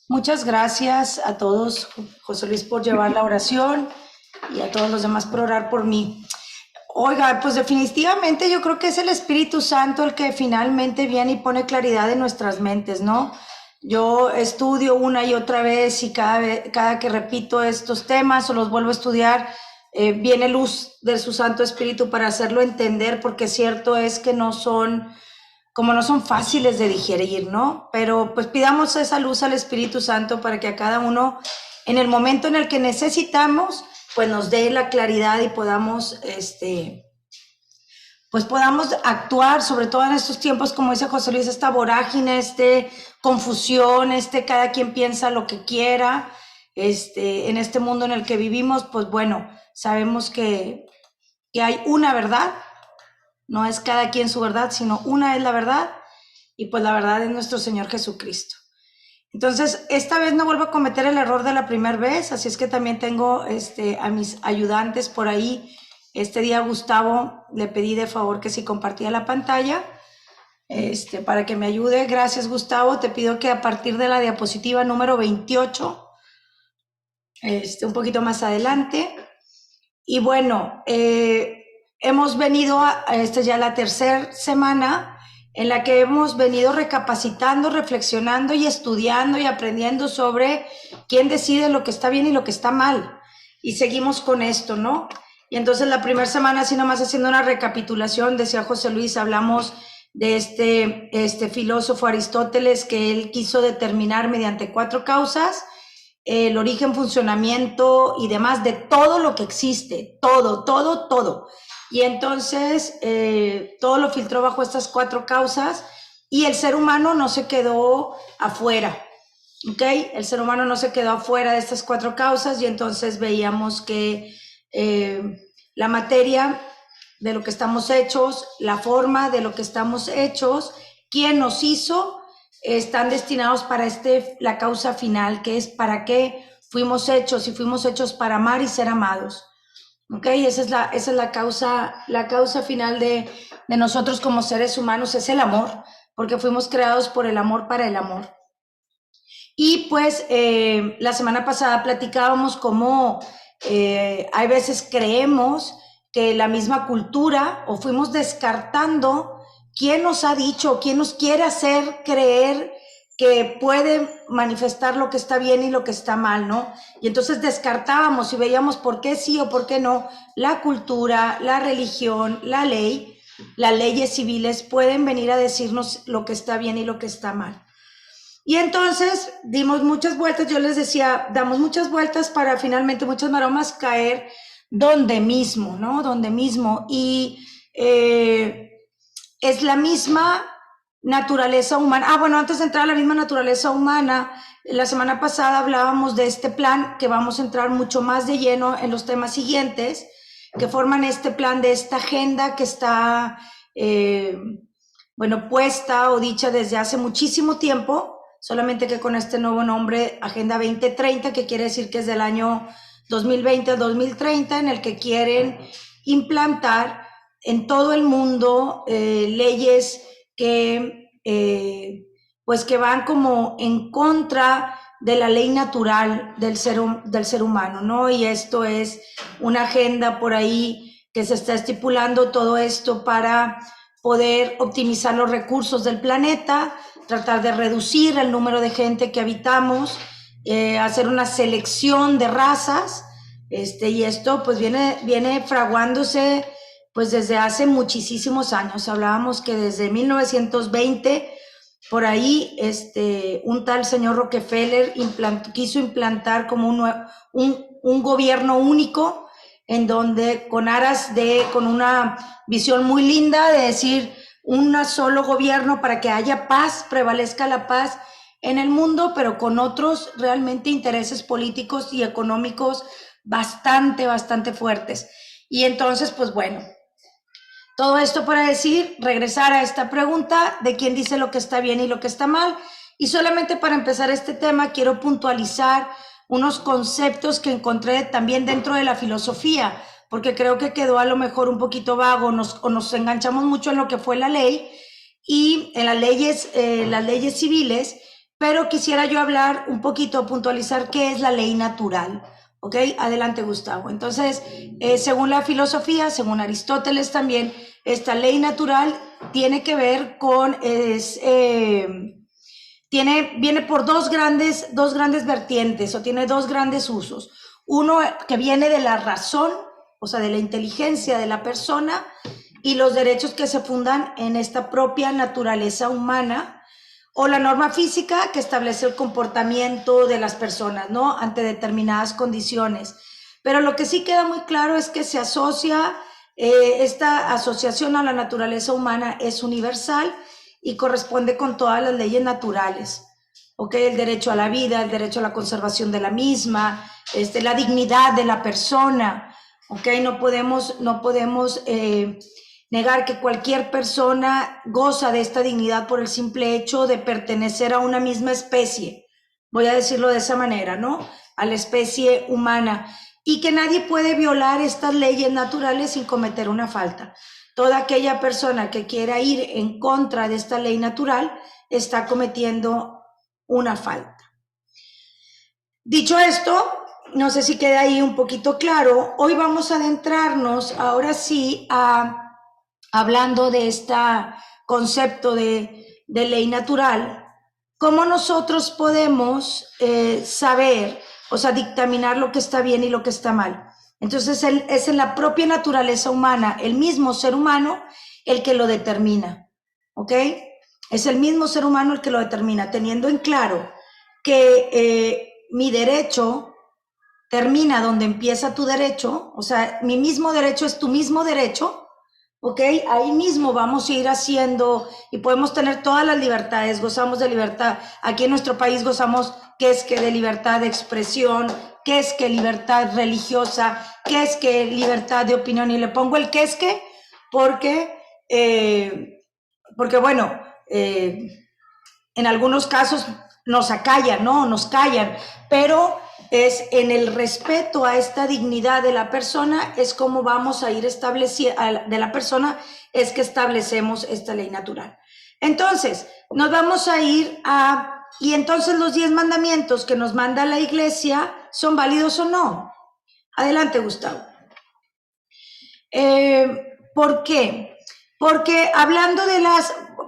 Muchas gracias a todos, José Luis, por llevar la oración y a todos los demás por orar por mí. Oiga, pues definitivamente yo creo que es el Espíritu Santo el que finalmente viene y pone claridad en nuestras mentes, ¿no? Yo estudio una y otra vez y cada que repito estos temas o los vuelvo a estudiar, viene luz de su Santo Espíritu para hacerlo entender, porque cierto es que no son fáciles de digerir, ¿no? Pero pues pidamos esa luz al Espíritu Santo para que a cada uno, en el momento en el que necesitamos, pues nos dé la claridad y pues podamos actuar, sobre todo en estos tiempos, como dice José Luis, esta vorágine, confusión, cada quien piensa lo que quiera, en este mundo en el que vivimos, pues bueno, sabemos que hay una verdad, no es cada quien su verdad, sino una es la verdad, y pues la verdad es nuestro Señor Jesucristo. Entonces, esta vez no vuelvo a cometer el error de la primera vez, así es que también tengo a mis ayudantes por ahí. Este día Gustavo le pedí de favor que si compartía la pantalla, para que me ayude. Gracias, Gustavo. Te pido que a partir de la diapositiva número 28, un poquito más adelante. Y bueno, hemos venido esta es ya la tercera semana en la que hemos venido recapacitando, reflexionando y estudiando y aprendiendo sobre quién decide lo que está bien y lo que está mal. Y seguimos con esto, ¿no? Y entonces la primera semana, así nomás haciendo una recapitulación, decía José Luis, hablamos de este filósofo Aristóteles, que él quiso determinar mediante 4 causas el origen, funcionamiento y demás de todo lo que existe, todo. Y entonces todo lo filtró bajo estas 4 causas y el ser humano no se quedó afuera, ¿ok? El ser humano no se quedó afuera de estas 4 causas y entonces veíamos que la materia de lo que estamos hechos, la forma de lo que estamos hechos, quién nos hizo, están destinados para la causa final, que es para qué fuimos hechos, y fuimos hechos para amar y ser amados. ¿Ok? Esa es la causa final de nosotros como seres humanos, es el amor, porque fuimos creados por el amor para el amor. Y pues la semana pasada platicábamos cómo hay veces creemos que la misma cultura, o fuimos descartando quién nos ha dicho, quién nos quiere hacer creer que puede manifestar lo que está bien y lo que está mal, ¿no? Y entonces descartábamos y veíamos por qué sí o por qué no. La cultura, la religión, la ley, las leyes civiles pueden venir a decirnos lo que está bien y lo que está mal. Y entonces dimos muchas vueltas, yo les decía, damos muchas vueltas para finalmente, muchas maromas, caer donde mismo, ¿no? Donde mismo. Y es la misma naturaleza humana. Bueno, antes de entrar a la misma naturaleza humana, la semana pasada hablábamos de este plan, que vamos a entrar mucho más de lleno en los temas siguientes, que forman este plan de esta agenda que está, puesta o dicha desde hace muchísimo tiempo, solamente que con este nuevo nombre, Agenda 2030, que quiere decir que es del año 2020 al 2030, en el que quieren implantar en todo el mundo leyes que van como en contra de la ley natural del ser humano, ¿no? Y esto es una agenda por ahí que se está estipulando todo esto para poder optimizar los recursos del planeta, tratar de reducir el número de gente que habitamos, hacer una selección de razas, y esto pues viene fraguándose pues desde hace muchísimos años. Hablábamos que desde 1920, por ahí, un tal señor Rockefeller quiso implantar como un gobierno único, en donde con una visión muy linda de decir un solo gobierno para que haya paz, prevalezca la paz en el mundo, pero con otros realmente intereses políticos y económicos bastante fuertes. Y entonces, pues bueno, todo esto para regresar a esta pregunta de quién dice lo que está bien y lo que está mal. Y solamente para empezar este tema, quiero puntualizar unos conceptos que encontré también dentro de la filosofía, porque creo que quedó a lo mejor un poquito vago, o nos enganchamos mucho en lo que fue la ley y en las leyes civiles, pero quisiera yo hablar un poquito, puntualizar qué es la ley natural. ¿Ok? Adelante, Gustavo. Entonces, según la filosofía, según Aristóteles también, esta ley natural tiene que ver con, viene por dos grandes vertientes o tiene dos grandes usos. Uno que viene de la razón, o sea, de la inteligencia de la persona y los derechos que se fundan en esta propia naturaleza humana, o la norma física que establece el comportamiento de las personas, ¿no? Ante determinadas condiciones. Pero lo que sí queda muy claro es que se asocia, esta asociación a la naturaleza humana es universal y corresponde con todas las leyes naturales. ¿Ok? El derecho a la vida, el derecho a la conservación de la misma, la dignidad de la persona. ¿Ok? No podemos negar que cualquier persona goza de esta dignidad por el simple hecho de pertenecer a una misma especie, voy a decirlo de esa manera, ¿no? A la especie humana, y que nadie puede violar estas leyes naturales sin cometer una falta. Toda aquella persona que quiera ir en contra de esta ley natural está cometiendo una falta. Dicho esto, no sé si queda ahí un poquito claro, hoy vamos a adentrarnos ahora sí hablando de este concepto de ley natural, cómo nosotros podemos saber, o sea, dictaminar lo que está bien y lo que está mal. Entonces, es en la propia naturaleza humana, el mismo ser humano, el que lo determina, ¿ok? Es el mismo ser humano el que lo determina, teniendo en claro que mi derecho termina donde empieza tu derecho, o sea, mi mismo derecho es tu mismo derecho, ¿ok? Ahí mismo vamos a ir haciendo y podemos tener todas las libertades, gozamos de libertad. Aquí en nuestro país gozamos, ¿qué es que de libertad de expresión? ¿Qué es que libertad religiosa? ¿Qué es que libertad de opinión? Y le pongo el qué es que porque, bueno, en algunos casos nos acallan, ¿no? Nos callan, pero es en el respeto a esta dignidad de la persona, es como vamos a ir estableciendo, de la persona, es que establecemos esta ley natural. Entonces, nos vamos a ir y entonces los 10 mandamientos que nos manda la iglesia, ¿son válidos o no? Adelante, Gustavo. ¿Por qué? Porque hablando de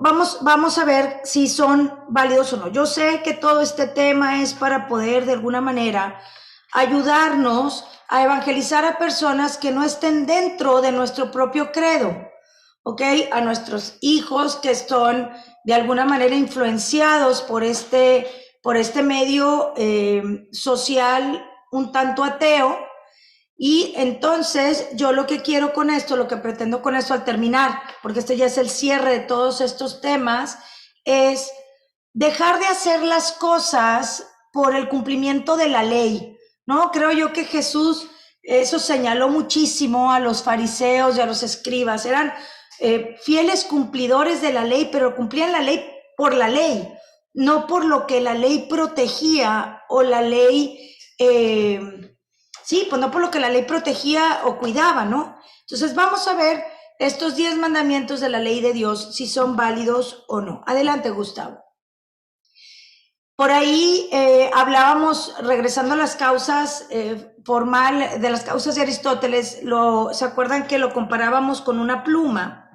vamos a ver si son válidos o no. Yo sé que todo este tema es para poder de alguna manera ayudarnos a evangelizar a personas que no estén dentro de nuestro propio credo, ¿ok? A nuestros hijos que están de alguna manera influenciados por este medio social un tanto ateo. Y entonces yo lo que quiero con esto, lo que pretendo con esto al terminar, porque este ya es el cierre de todos estos temas, es dejar de hacer las cosas por el cumplimiento de la ley, ¿no? Creo yo que Jesús eso señaló muchísimo a los fariseos y a los escribas. Eran fieles cumplidores de la ley, pero cumplían la ley por la ley, no por lo que la ley protegía o la ley... sí, pues no por lo que la ley protegía o cuidaba, ¿no? Entonces vamos a ver estos 10 mandamientos de la ley de Dios, si son válidos o no. Adelante, Gustavo. Por ahí hablábamos, regresando a las causas de las causas de Aristóteles, ¿se acuerdan que lo comparábamos con una pluma?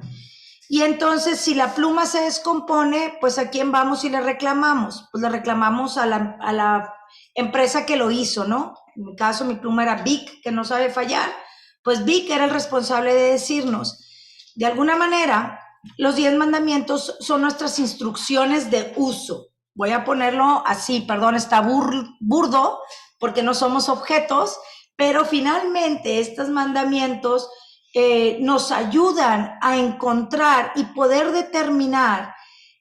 Y entonces, si la pluma se descompone, pues ¿a quién vamos y le reclamamos? Pues le reclamamos a la empresa que lo hizo, ¿no? En mi caso, mi pluma era Bic, que no sabe fallar. Pues Bic era el responsable de decirnos. De alguna manera, los 10 mandamientos son nuestras instrucciones de uso. Voy a ponerlo así, perdón, está burdo, porque no somos objetos, pero finalmente estos mandamientos nos ayudan a encontrar y poder determinar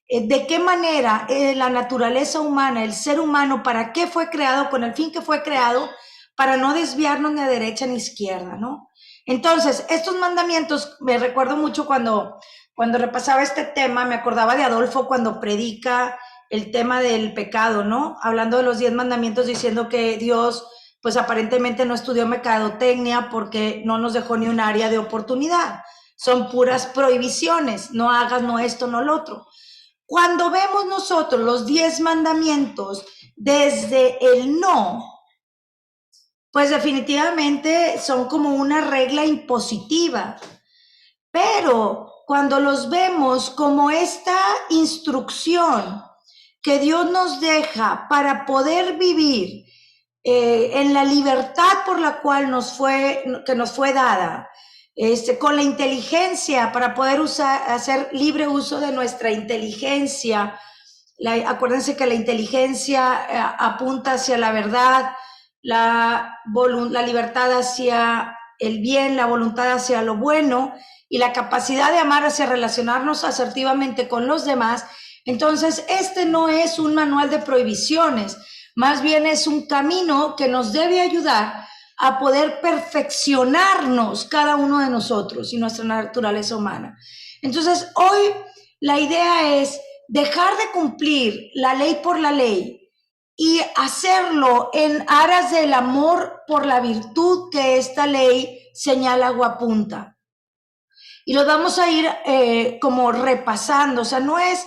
de qué manera la naturaleza humana, el ser humano, para qué fue creado, con el fin que fue creado, para no desviarnos ni a derecha ni a izquierda, ¿no? Entonces, estos mandamientos, me recuerdo mucho cuando repasaba este tema, me acordaba de Adolfo cuando predica el tema del pecado, ¿no? Hablando de los 10 mandamientos, diciendo que Dios, pues aparentemente no estudió mercadotecnia porque no nos dejó ni un área de oportunidad. Son puras prohibiciones, no hagas, no esto, no lo otro. Cuando vemos nosotros los 10 mandamientos desde el no, pues definitivamente son como una regla impositiva. Pero cuando los vemos como esta instrucción que Dios nos deja para poder vivir en la libertad por la cual que nos fue dada, con la inteligencia para poder hacer libre uso de nuestra inteligencia. Acuérdense que la inteligencia apunta hacia la verdad, la libertad hacia el bien, la voluntad hacia lo bueno y la capacidad de amar hacia relacionarnos asertivamente con los demás. Entonces, este no es un manual de prohibiciones, más bien es un camino que nos debe ayudar a poder perfeccionarnos cada uno de nosotros y nuestra naturaleza humana. Entonces, hoy la idea es dejar de cumplir la ley por la ley y hacerlo en aras del amor por la virtud que esta ley señala o apunta. Y lo vamos a ir como repasando, o sea, no es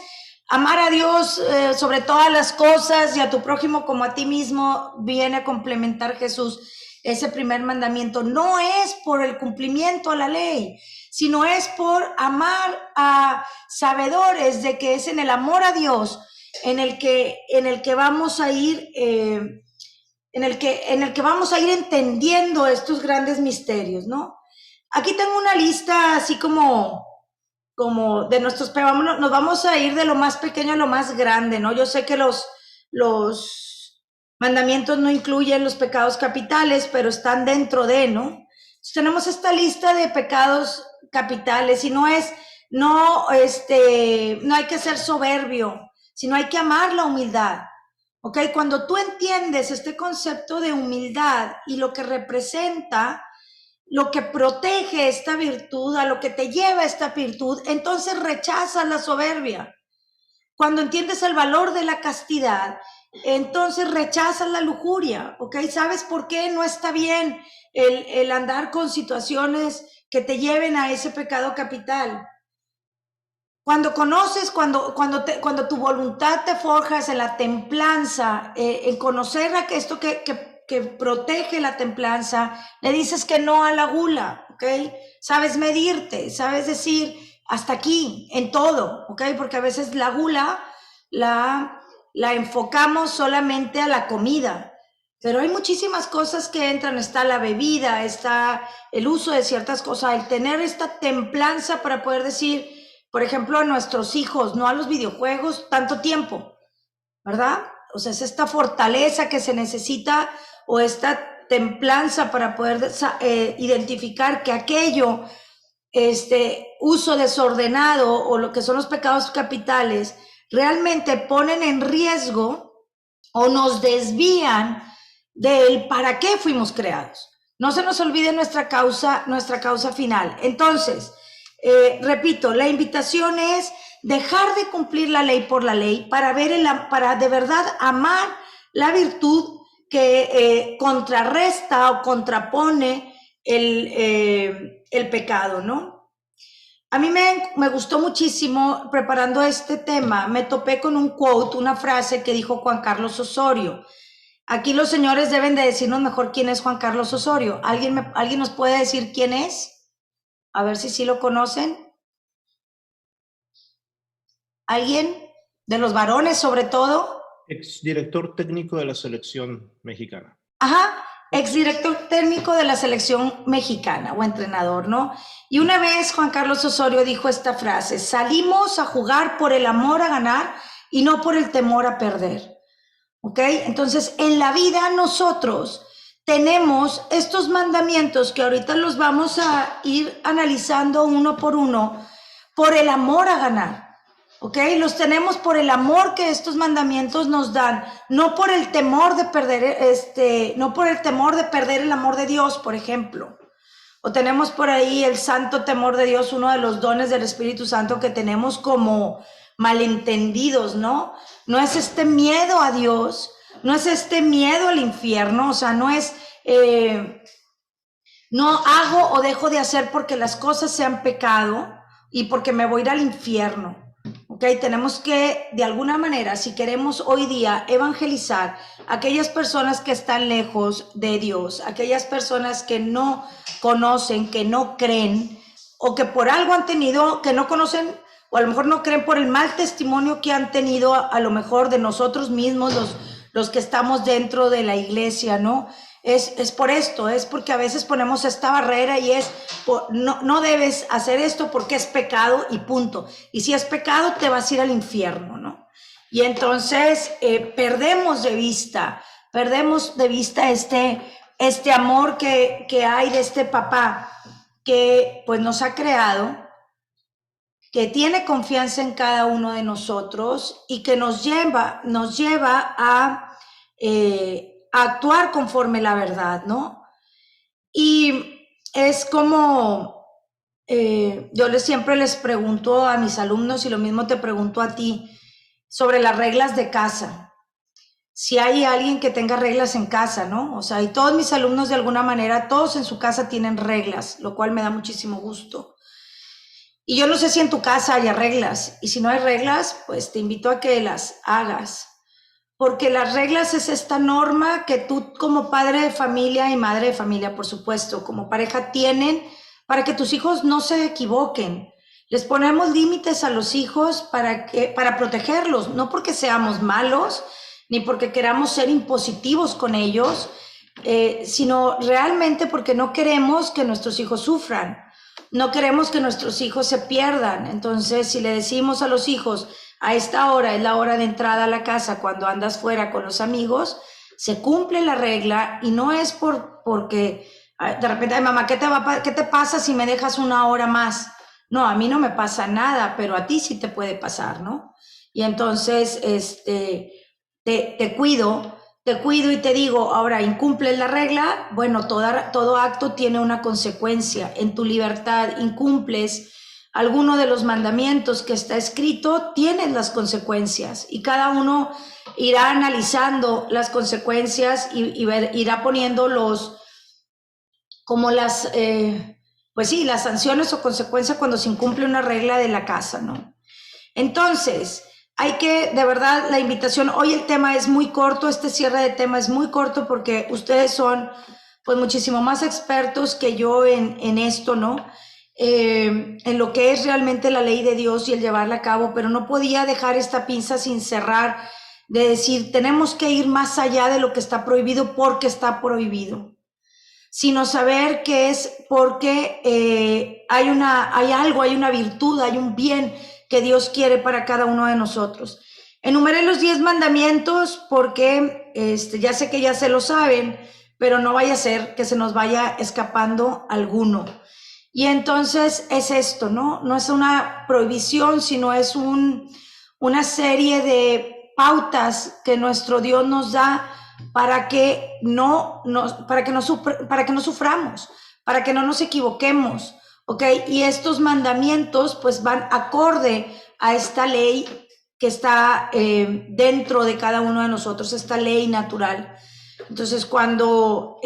amar a Dios sobre todas las cosas y a tu prójimo como a ti mismo, viene a complementar Jesús ese primer mandamiento. No es por el cumplimiento a la ley, sino es por amar a sabedores de que es en el amor a Dios en el que vamos a ir en el que vamos a ir entendiendo estos grandes misterios, ¿no? Aquí tengo una lista así como de nuestros, pero nos vamos a ir de lo más pequeño a lo más grande, ¿no? Yo sé que los mandamientos no incluyen los pecados capitales, pero están dentro de, ¿no? Entonces, tenemos esta lista de pecados capitales y no hay que ser soberbio, sino hay que amar la humildad. ¿Ok? Cuando tú entiendes este concepto de humildad y lo que representa, lo que protege esta virtud, a lo que te lleva esta virtud, entonces rechazas la soberbia. Cuando entiendes el valor de la castidad, entonces rechazas la lujuria, ¿ok? ¿Sabes por qué no está bien el andar con situaciones que te lleven a ese pecado capital? Cuando conoces, cuando tu voluntad te forjas en la templanza, en conocer esto que protege la templanza, le dices que no a la gula, ¿ok? Sabes medirte, sabes decir hasta aquí en todo, ¿ok? Porque a veces la gula la enfocamos solamente a la comida, pero hay muchísimas cosas que entran, está la bebida, está el uso de ciertas cosas, el tener esta templanza para poder decir, por ejemplo, a nuestros hijos, no a los videojuegos, tanto tiempo, ¿verdad? O sea, es esta fortaleza que se necesita o esta templanza para poder identificar que aquello, uso desordenado o lo que son los pecados capitales, realmente ponen en riesgo o nos desvían del para qué fuimos creados. No se nos olvide nuestra causa final. Entonces, repito, la invitación es dejar de cumplir la ley por la ley para de verdad amar la virtud que contrarresta o contrapone el pecado, ¿no? A mí me gustó muchísimo preparando este tema, me topé con un quote, una frase que dijo Juan Carlos Osorio. Aquí los señores deben de decirnos mejor quién es Juan Carlos Osorio. ¿Alguien nos puede decir quién es? A ver si sí lo conocen. ¿Alguien? De los varones, sobre todo. Exdirector técnico de la selección mexicana. Ajá, exdirector técnico de la selección mexicana o entrenador, ¿no? Y una vez Juan Carlos Osorio dijo esta frase: salimos a jugar por el amor a ganar y no por el temor a perder. ¿Ok? Entonces, en la vida nosotros tenemos estos mandamientos que ahorita los vamos a ir analizando uno por uno, por el amor a ganar. ¿Ok? Los tenemos por el amor que estos mandamientos nos dan, no por el temor de perder, no por el temor de perder el amor de Dios, por ejemplo. O tenemos por ahí el santo temor de Dios, uno de los dones del Espíritu Santo que tenemos como malentendidos, ¿no? No es este miedo a Dios, no es este miedo al infierno, o sea, no es, no hago o dejo de hacer porque las cosas sean pecado y porque me voy a ir al infierno, ¿ok? ¿ok? Tenemos que, de alguna manera, si queremos hoy día evangelizar a aquellas personas que están lejos de Dios, aquellas personas que no conocen, que no creen, o que por algo han tenido, que no conocen, o a lo mejor no creen por el mal testimonio que han tenido a lo mejor de nosotros mismos, los que estamos dentro de la iglesia, ¿no? Es por esto, es porque a veces ponemos esta barrera y no debes hacer esto porque es pecado y punto. Y si es pecado, te vas a ir al infierno, ¿no? Y entonces perdemos de vista este amor que hay de este papá que pues nos ha creado, que tiene confianza en cada uno de nosotros y que nos lleva a actuar conforme la verdad, ¿no? Y es como, yo siempre les pregunto a mis alumnos, y lo mismo te pregunto a ti, sobre las reglas de casa. Si hay alguien que tenga reglas en casa, ¿no? O sea, y todos mis alumnos de alguna manera, todos en su casa tienen reglas, lo cual me da muchísimo gusto. Y yo no sé si en tu casa haya reglas, y si no hay reglas, pues te invito a que las hagas. Porque las reglas es esta norma que tú como padre de familia y madre de familia, por supuesto, como pareja tienen para que tus hijos no se equivoquen. Les ponemos límites a los hijos para protegerlos, no porque seamos malos, ni porque queramos ser impositivos con ellos, sino realmente porque no queremos que nuestros hijos sufran. No queremos que nuestros hijos se pierdan. Entonces, si le decimos a los hijos, a esta hora es la hora de entrada a la casa cuando andas fuera con los amigos, se cumple la regla y no es porque de repente, ay, mamá, ¿qué te pasa si me dejas una hora más? No, a mí no me pasa nada, pero a ti sí te puede pasar, ¿no? Y entonces, te cuido y te digo, ahora incumples la regla, bueno, todo acto tiene una consecuencia. En tu libertad incumples alguno de los mandamientos que está escrito, tienes las consecuencias y cada uno irá analizando las consecuencias y irá poniendo pues sí, las sanciones o consecuencias cuando se incumple una regla de la casa, ¿no? Entonces, de verdad, la invitación, hoy el tema es muy corto, este cierre de tema es muy corto porque ustedes son pues muchísimo más expertos que yo en esto, ¿no? En lo que es realmente la ley de Dios y el llevarla a cabo, pero no podía dejar esta pinza sin cerrar, de decir, tenemos que ir más allá de lo que está prohibido porque está prohibido, sino saber que es porque hay una virtud, hay un bien que Dios quiere para cada uno de nosotros. Enumeré los 10 mandamientos porque ya sé que ya se lo saben, pero no vaya a ser que se nos vaya escapando alguno. Y entonces es esto, ¿no? No es una prohibición, sino es una serie de pautas que nuestro Dios nos da para que no suframos, para que no nos equivoquemos, ¿ok? Y estos mandamientos pues van acorde a esta ley que está dentro de cada uno de nosotros, esta ley natural. Entonces cuando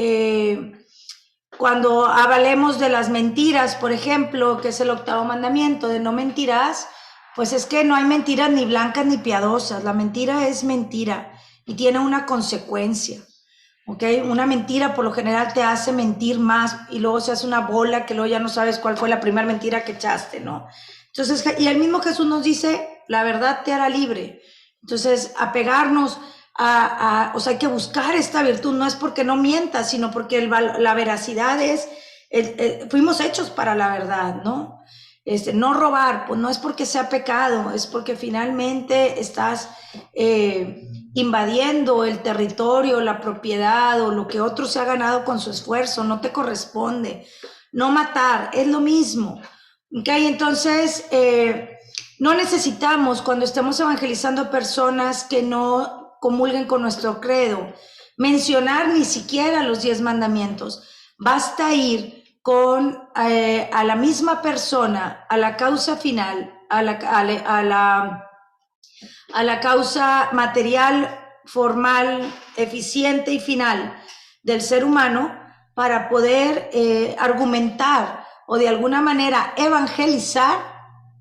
hablemos de las mentiras, por ejemplo, que es el 8º mandamiento de no mentirás, pues es que no hay mentiras ni blancas ni piadosas. La mentira es mentira y tiene una consecuencia, ¿ok? Una mentira por lo general te hace mentir más y luego se hace una bola que luego ya no sabes cuál fue la primera mentira que echaste, ¿no? Entonces, y el mismo Jesús nos dice, la verdad te hará libre. Entonces, apegarnos o sea, hay que buscar esta virtud, no es porque no mientas, sino porque la veracidad es, fuimos hechos para la verdad, ¿no? No robar, pues no es porque sea pecado, es porque finalmente estás invadiendo el territorio, la propiedad o lo que otro se ha ganado con su esfuerzo, no te corresponde. No matar, es lo mismo, ¿ok? Entonces, no necesitamos, cuando estemos evangelizando personas que no comulguen con nuestro credo, mencionar ni siquiera los 10 mandamientos. Basta ir a la misma persona, a la causa final, a la causa material, formal, eficiente y final del ser humano para poder argumentar o de alguna manera evangelizar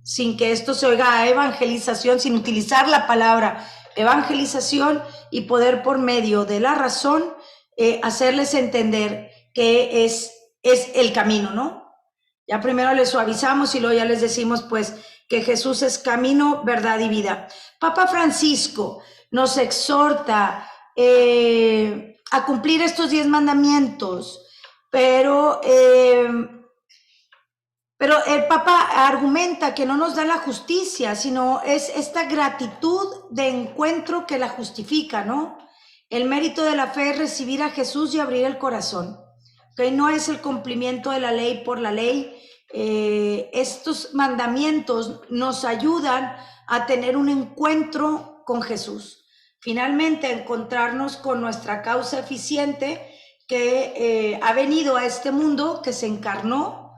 sin que esto se oiga a evangelización, sin utilizar la palabra evangelización, y poder por medio de la razón hacerles entender que es el camino, ¿no? Ya primero les suavizamos y luego ya les decimos pues que Jesús es camino, verdad y vida. Papa Francisco nos exhorta a cumplir estos 10 mandamientos, pero el Papa argumenta que no nos da la justicia, sino es esta gratitud de encuentro que la justifica, ¿no? El mérito de la fe es recibir a Jesús y abrir el corazón, ¿okay? No es el cumplimiento de la ley por la ley. Estos mandamientos nos ayudan a tener un encuentro con Jesús. Finalmente, encontrarnos con nuestra causa eficiente que ha venido a este mundo, que se encarnó.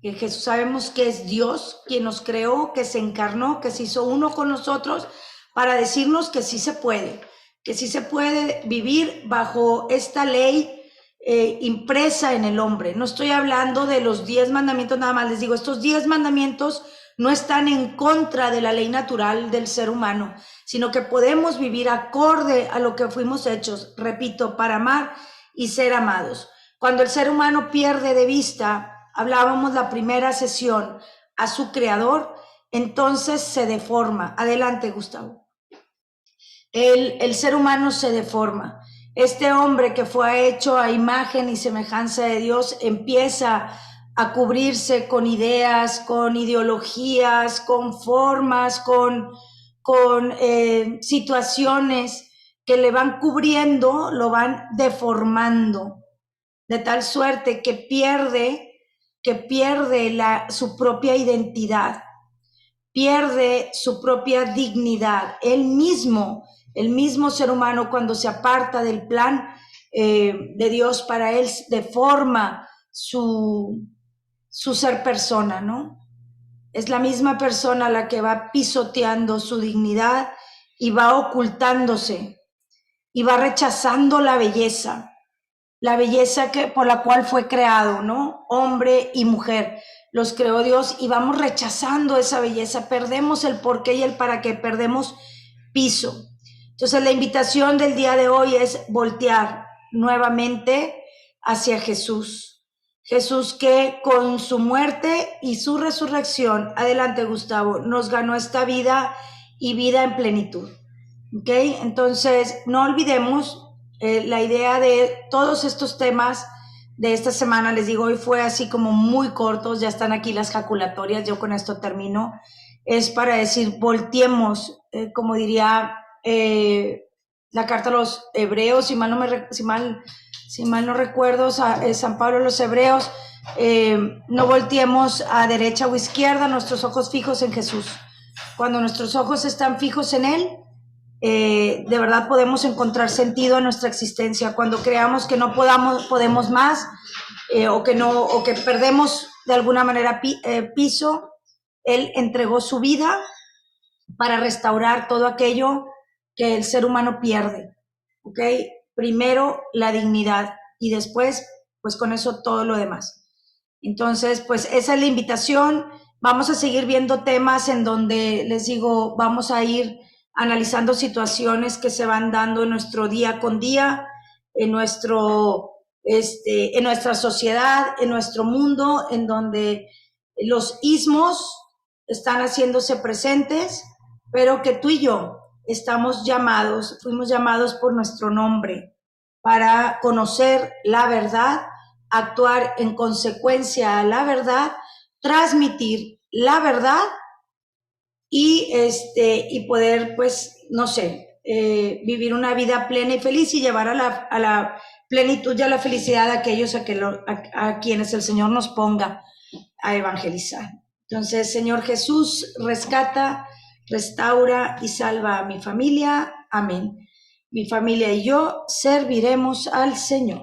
Jesús sabemos que es Dios quien nos creó, que se encarnó, que se hizo uno con nosotros para decirnos que sí se puede vivir bajo esta ley impresa en el hombre. No estoy hablando de los 10 mandamientos nada más, les digo, estos 10 mandamientos no están en contra de la ley natural del ser humano, sino que podemos vivir acorde a lo que fuimos hechos, repito, para amar y ser amados. Cuando el ser humano pierde de vista, hablábamos la primera sesión, a su creador, entonces se deforma. Adelante, Gustavo. El ser humano se deforma. Este hombre que fue hecho a imagen y semejanza de Dios empieza a cubrirse con ideas, con ideologías, con formas, con situaciones que le van cubriendo, lo van deformando, de tal suerte que pierde su propia identidad, pierde su propia dignidad. El mismo ser humano, cuando se aparta del plan de Dios para él, deforma su ser persona, ¿no? Es la misma persona la que va pisoteando su dignidad y va ocultándose y va rechazando la belleza por la cual fue creado, ¿no? Hombre y mujer, los creó Dios y vamos rechazando esa belleza, perdemos el por qué y el para qué, perdemos piso. Entonces la invitación del día de hoy es voltear nuevamente hacia Jesús. Jesús que con su muerte y su resurrección, adelante Gustavo, nos ganó esta vida y vida en plenitud. ¿Ok? Entonces no olvidemos la idea de todos estos temas de esta semana. Les digo, hoy fue así como muy cortos, ya están aquí las jaculatorias, yo con esto termino. Es para decir, volteemos, como diría la carta a los hebreos, si mal no recuerdo, San Pablo a los hebreos, no volteemos a derecha o izquierda, nuestros ojos fijos en Jesús. Cuando nuestros ojos están fijos en Él, de verdad podemos encontrar sentido en nuestra existencia. Cuando creamos que no podemos más, o que perdemos de alguna manera piso, Él entregó su vida para restaurar todo aquello que el ser humano pierde, ¿ok? Primero la dignidad y después, pues con eso todo lo demás. Entonces, pues esa es la invitación. Vamos a seguir viendo temas en donde, les digo, vamos a ir analizando situaciones que se van dando en nuestro día con día, en nuestra sociedad, en nuestro mundo, en donde los ismos están haciéndose presentes, pero que tú y yo fuimos llamados por nuestro nombre para conocer la verdad, actuar en consecuencia a la verdad, transmitir la verdad y poder, pues, no sé, vivir una vida plena y feliz y llevar a la plenitud y a la felicidad a aquellos a quienes el Señor nos ponga a evangelizar. Entonces, Señor Jesús, rescata, restaura y salva a mi familia. Amén. Mi familia y yo serviremos al Señor.